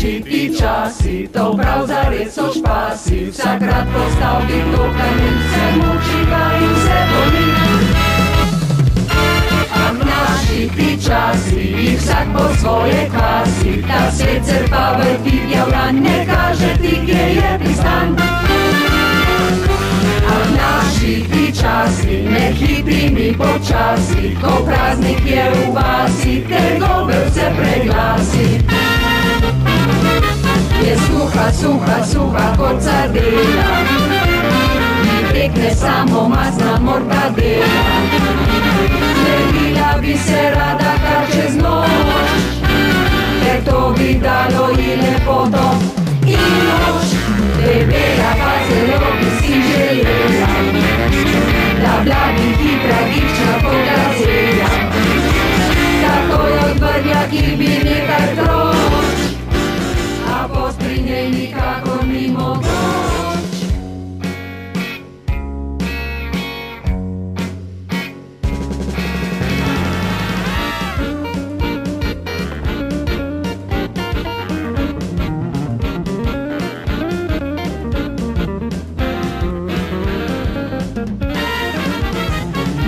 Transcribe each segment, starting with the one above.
ti časi, to prav zares so špasi, vsakrat postaviti to kamen, se mučiva in se boli. A v naših ti časi, jih vsak po svoje kvasi, ta svet crpa vrti javlan, ne kaže ti, kje je pristan. A v naših ti časi, ne hitri mi počasi, ko praznik je v vasi, trgovec se preglasi. Je suha, suha, suha kot sardela, mi tekne samo masna mortadela. Zlevila bi se rada kar čez noč, ker to bi dalo ji lepoto in moč. Debela pa zelo bi si želela, da blagi hitra dična kot gazela, tako je odvrnja, ki bi nekaj troč, a postri njej nikako ni mogoč.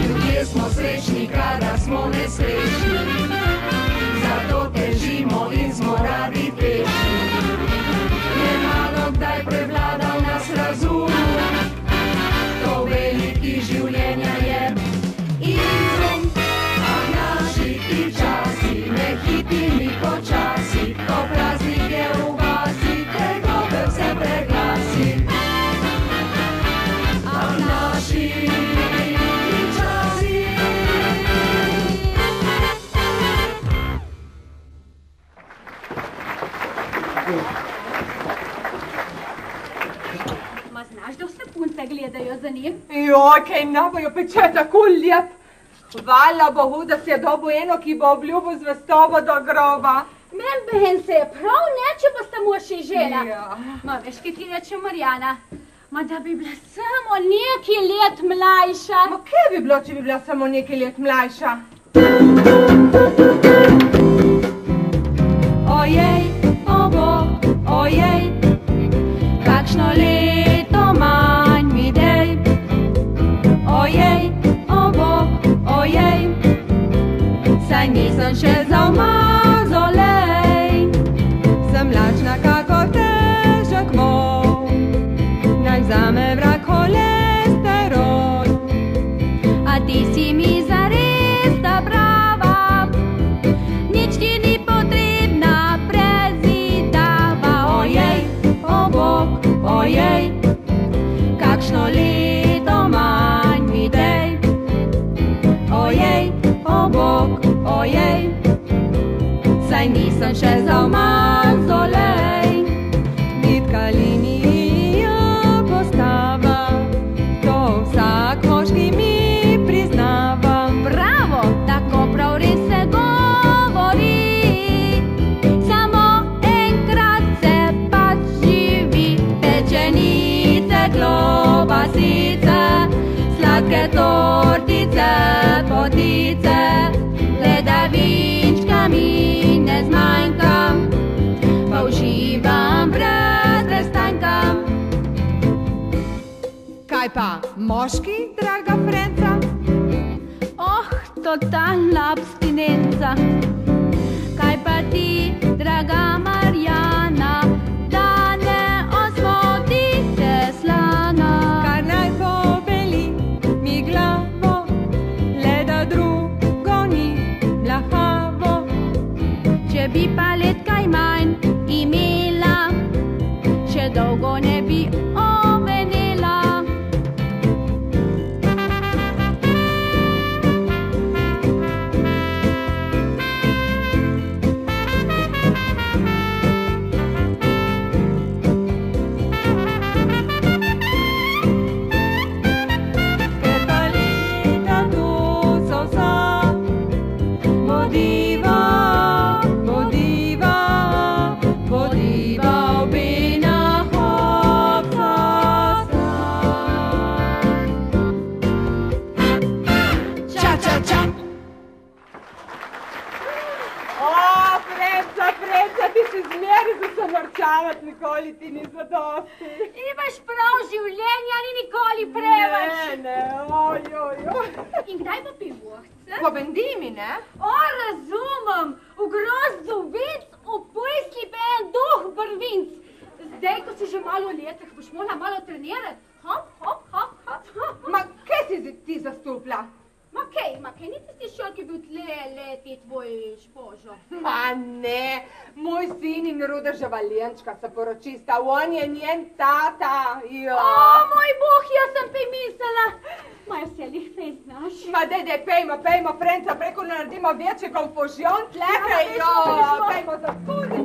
Ljudje smo srečni, kadar smo nesrečni, zato težimo in smo radi tešni. Je malo kdaj prevladal nas razum, to veliki življenja je izum. A naši ti časi, ne hiti mi počasi, ko praznik je v vasi, trgovec se preglasi. A naši ti časi. Ma znaš, da vse punce gledajo za njim? Joj, kaj navajo peče tako lijep. Hvala Bogu, da si je dobil eno, ki bo obljubil zvestobo do groba. Men behen se je prav neče pa sta mu še žela. Ja. Ma veš, kaj ti reče Marjana? Ma da bi bila samo nekaj let mlajša. Ma kje bi bilo, če bi bila samo nekaj let mlajša? Ojej, o Bog, ojej, kakšno leto manj mi dej. Ojej, o Bog, ojej, saj nisem še za umazolej. Sem lačna kakor težek vol, naj vzame vrag holesterol. A ti si mi zares ta prava, nič ti ni potrebna prezidava. Ojej, o Bog, ojej, kakšno leto manj mi dej. Ojej, o Bog, ojej, saj nisem še za umazolej. Vitka linija postava, to vsak moški mi priznava. Bravo, tako prav res se govori, samo enkrat se pač živi. Pečenice, klobasice, sladke tortice, potice, le da vinčka mi ne zmanjkam, pa uživam brez restanka. Kaj pa, moški, draga Frenca? Oh, totalna abstinenca. Kaj pa ti, draga Marjana, da ne osvobodite slana? Kar naj pobeli mi glavo, le da drugo ni mlahavo. Če bi pa let kaj manj imela, še dolgo ne bi ovenela. Ker pa leta tu so vsa, bodiva, bodiva. Frenca, ti si zmeri za se norčavati, nikoli ti ni zadosti. Imaš prav, življenja ni nikoli preveč. Ne, ojoj. In kdaj bo pivohce? Po bendimi, ne? O, razumem, v grozdu vic, v pojsli pa en duh brvinc. Zdaj, ko si že malo v letih, boš morala malo trenirati. Hop. Ma, kaj si ti zastupla? Ma kaj, ni tisti šol, ki je bil tle leti tvoj špožo. Ma ne, moj sin in Rudeža Valjenčka se poročista, on je njen tata. Jo. O, moj Bog, jaz sem pa mislila. Majo se lih fej znaš. Ma dej, pejmo, Frenca, preko naredimo večji konfuzion, tlekaj, jo, pejmo za skudi.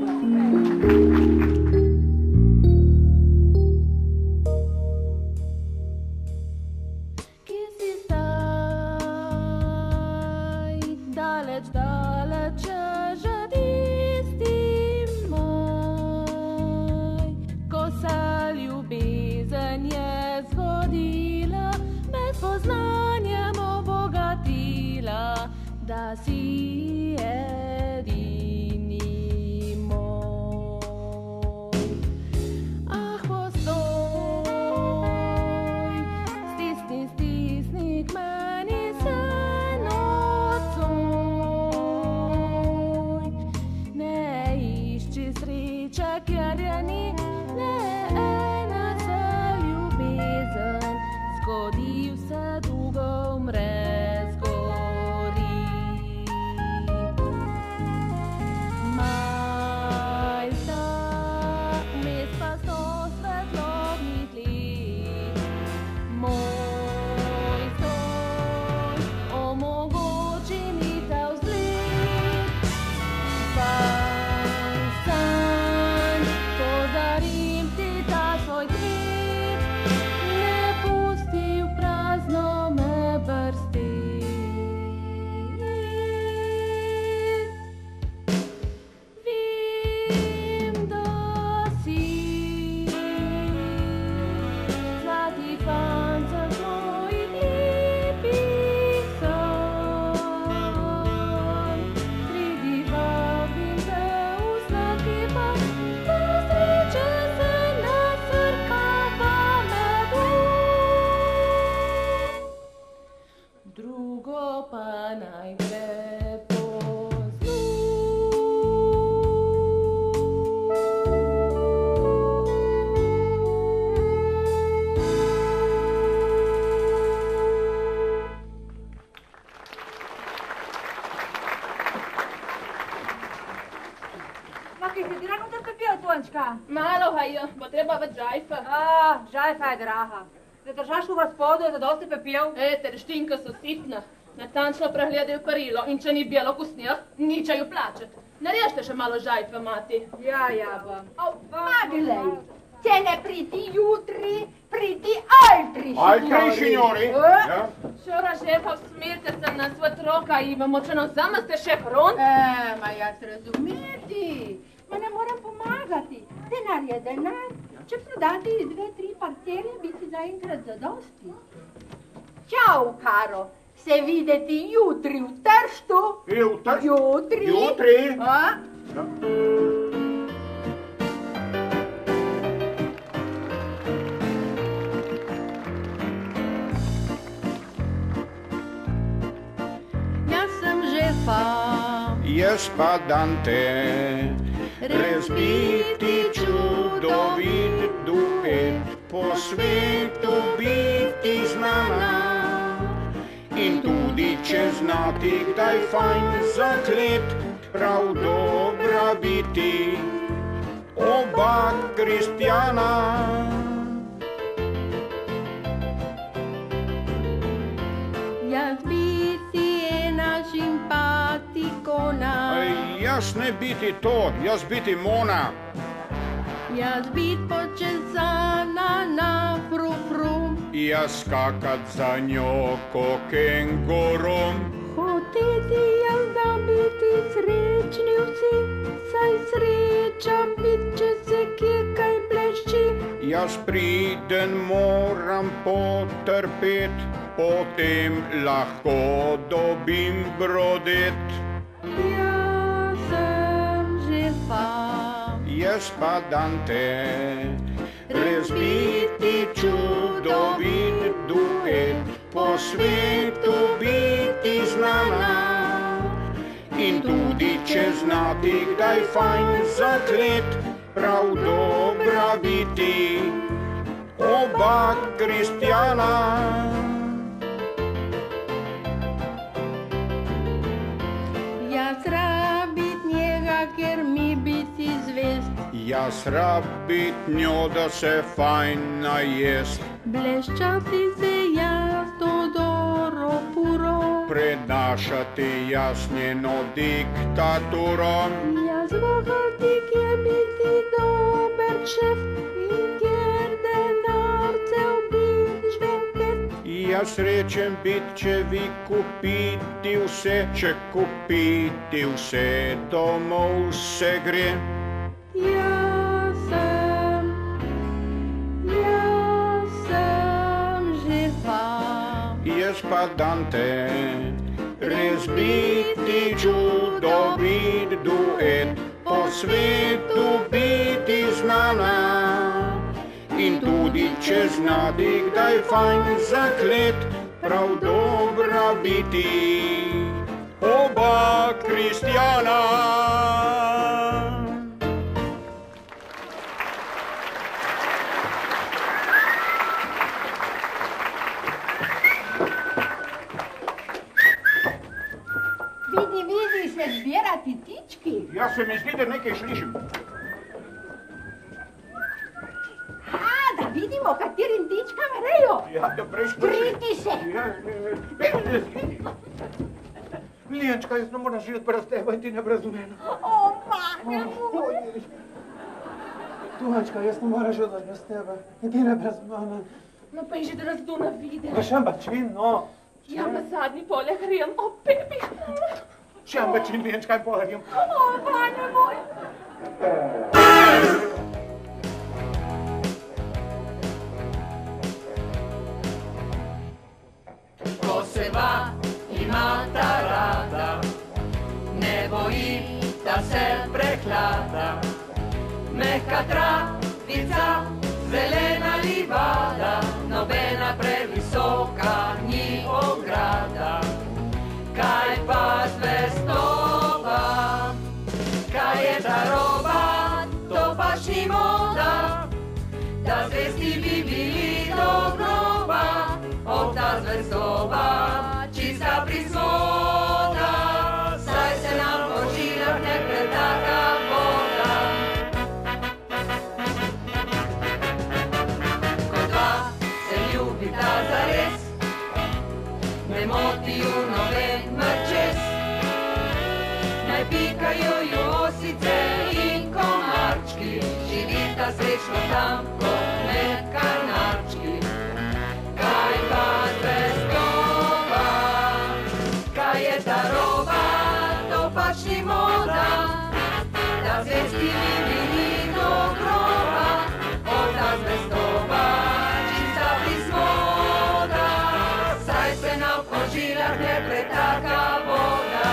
Daleč, že tisti maj, ko se ljubezen je zgodila, me s poznanjem obogatila, da si edini moj. Ah, postoj, stisni k meni se ker je ni le ena se ljubezen, zgodi vse dolgo umre, zgori. Majsta, mes pa sto svetlobnih let, moj stoj, omogoči mi ta vzgled. Drugo pa naj gre po zlu. Ma kaj si ti rano tako pil, Tončka? Malo hajo, bo treba več žajfa. Žajfa je draha. Da držaš v gospodu, je zadosti pepel. Ter štinka so sitna. Natančno pregledajo perilo in če ni bijelo v sneh, ničejo plačet. Narežite še malo žajfa, mati. Ja, bom. Maglej, te ne pridi jutri, pridi altri, signori. Šora šefa, smirte se na svoj troka i močno zama ste šef front. Ma jaz razumeti, ma ne moram pomagati. Denar je denar, če prodati 2-3 parcele, bi si zaenkrat zadosti. Čau, Karo, se videti jutri v Trštu. Jutri. A? Jaz sem žefa. Jaz pa Dante, razbiti čudovit duet, po svetu biti znana. In tudi če znati kdaj fajn zaklet, prav dobra biti oba kristjana. Jaz biti ena simpatikona. Jaz ne biti to, jaz biti Mona. Jaz bit počesana na frufru. Jaz skakat za njo ko kengurum. Hoteti jaz da biti srečni vsi, saj sreča bit, če se kje kaj blešči. Jaz priden moram potrpet, potem lahko dobim brodet. Jaz sem že spadante, razbiti čudovit duet, po svetu biti znana. In tudi če znati kdaj fajn zaklet, prav dobra biti oba kristjana. Jaz rabit njega, ker mi biti zvest. Jaz rabit njo, da se fajn najest. Bleščati se jaz Todoro puro. Prenašati jaz njeno diktaturo. Jaz vohati, kje biti dober šef in kjer denarcev bit žvenket. Jaz rečem bit, če vi kupiti vse, če kupiti vse, domov se gre. Jaz sem živa. Jaz pa Dante, res biti čudovit duet, po svetu biti znana. In tudi če znati kdaj fajn zaklet, prav dobra biti oba kristjana. Vidi se zbirati tički. Ja se mi zdi, da nekaj slišim. Da vidimo, katerim tičkam rejo. Ja, da prejšnji. Priti se. Lijenčka, jaz ne moram živeti brez tebe in ti ne brez mene. O, mane moj. Tuhančka, jaz ne moram živeti brez tebe in ti ne brez mene. No pa je že da nas tu navide. Pa še bačin, no. Ja, na zadnji poleg rijem, o, bebi. Še bačin, lijenčka, in poleg rijem. O, mane moj. Ko se va imata rada, ne bojita se prehlada. Mehka travica, zelena livada, nobena previsoka ni ograda. Kaj pa zvestoba, kaj je ta roba, to pač ni moda, da zvesti bi bili do groba. O, ta zvestoba, čista prismoda, saj se nam po žilah ne pretaka voda. Ko dva se ljubita zares, ne moti ju noben mrčes, naj pikajo ju osice in komarčki, živita srečno tam kot med kanarčki. Kaj pa zvestoba, kaj je ta roba, to pač ni moda, da zvesti bi bili do groba. O, ta zvestoba, čista prismoda, saj se nam po žilah ne pretaka voda.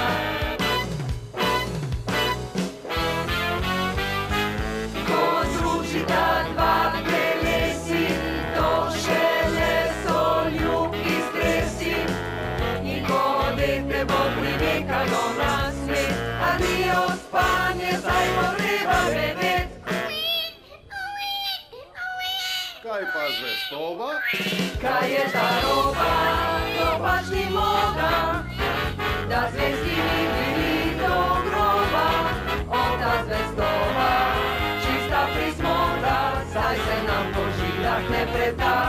Ko zrušita dva telesi, to šele so ljubi stresi. In ko dete bo privekalo na svet, adijo spanje, saj bo treba vedet. Kaj pa zvestoba? Kaj je ta roba, to pač ni moda, da zvesti bi bili do groba. O, ta zvestoba, čista prismoda, saj se nam po žilah ne pretaka.